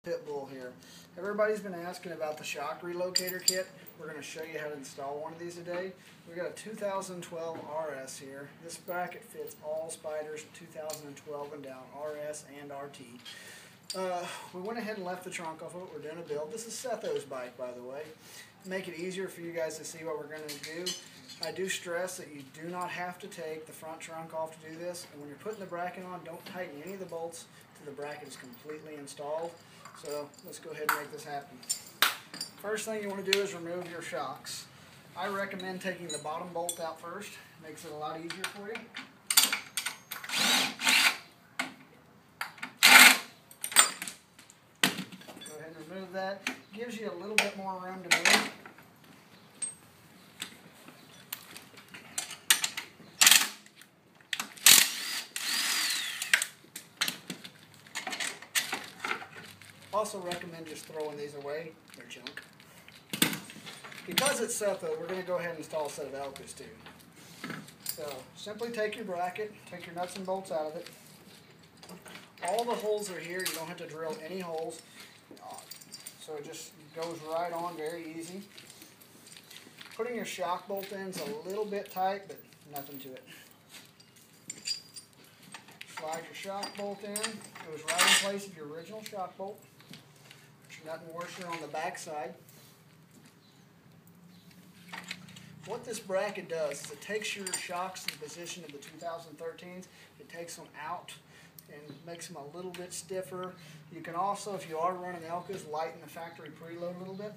Pitbull here. Everybody's been asking about the shock relocator kit. We're going to show you how to install one of these today. We've got a 2012 RS here. This bracket fits all Spyders 2012 and down, RS and RT. We went ahead and left the trunk off of it. We're doing a build. This is Setho's bike, by the way. Make it easier for you guys to see what we're going to do. I do stress that you do not have to take the front trunk off to do this. And when you're putting the bracket on, don't tighten any of the bolts till the bracket is completely installed. So let's go ahead and make this happen. First thing you want to do is remove your shocks. I recommend taking the bottom bolt out first. Makes it a lot easier for you. Go ahead and remove that. Gives you a little bit more room to move. Also recommend just throwing these away. They're junk. Because it's Setho, we're going to go ahead and install a set of Elkas too. So simply take your bracket, take your nuts and bolts out of it. All the holes are here. You don't have to drill any holes. So it just goes right on, very easy. Putting your shock bolt in is a little bit tight, but nothing to it. Slide your shock bolt in. It goes right in place of your original shock bolt. Nut and washer on the back side. What this bracket does is it takes your shocks in the position of the 2013s, it takes them out and makes them a little bit stiffer. You can also, if you are running Elkas, lighten the factory preload a little bit.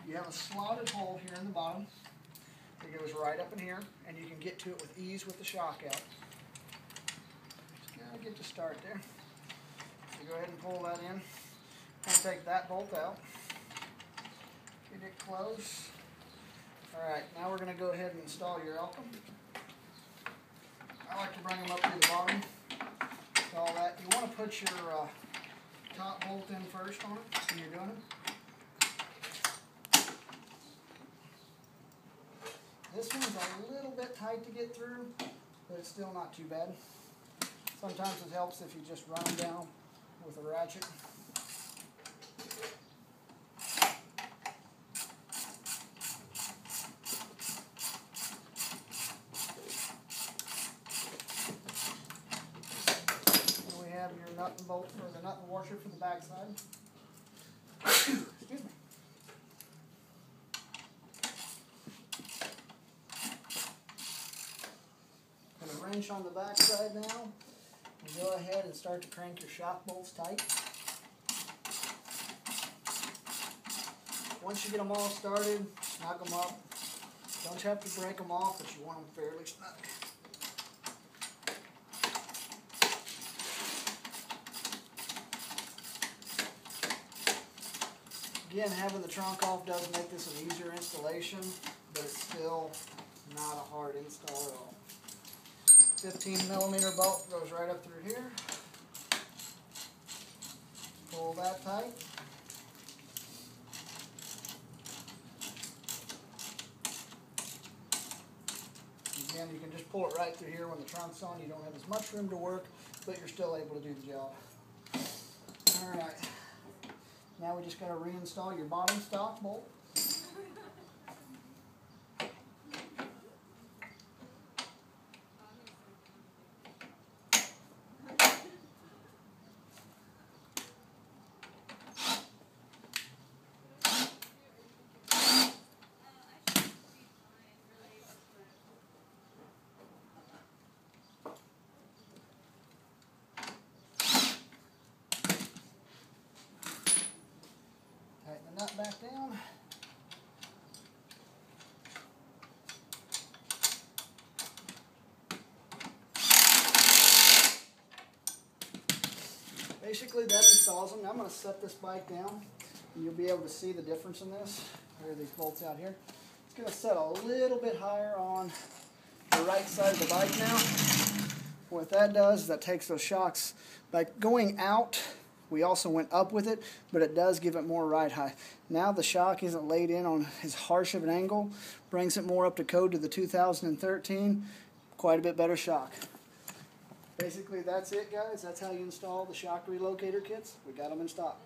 You have a slotted hole here in the bottom that goes right up in here, and you can get to it with ease with the shock out. Just gotta get to start there. So go ahead and pull that in. And take that bolt out. Get it close. Alright, now we're going to go ahead and install your Elka. I like to bring them up to the bottom. Install that. You want to put your top bolt in first on it when you're doing it. This one's a little bit tight to get through, but it's still not too bad. Sometimes it helps if you just run them down with a ratchet. Your nut and bolt for the nut and washer for the back side. Excuse me. Put a wrench on the back side now. And go ahead and start to crank your shock bolts tight. Once you get them all started, snug them up. Don't have to break them off, but you want them fairly snug. Again, having the trunk off does make this an easier installation, but it's still not a hard install at all. 15mm bolt goes right up through here. Pull that tight. Again, you can just pull it right through here when the trunk's on. You don't have as much room to work, but you're still able to do the job. Alright. Now we just got to reinstall your bottom stock bolt. Tighten the nut back down. Basically that installs them. Now I'm going to set this bike down and you'll be able to see the difference in this. There are these bolts out here. It's going to set a little bit higher on the right side of the bike now. What that does is that takes those shocks, by going out, we also went up with it, but it does give it more ride height. Now the shock isn't laid in on as harsh of an angle, brings it more up to code to the 2013, quite a bit better shock. Basically, that's it, guys. That's how you install the shock relocator kits. We got them in stock.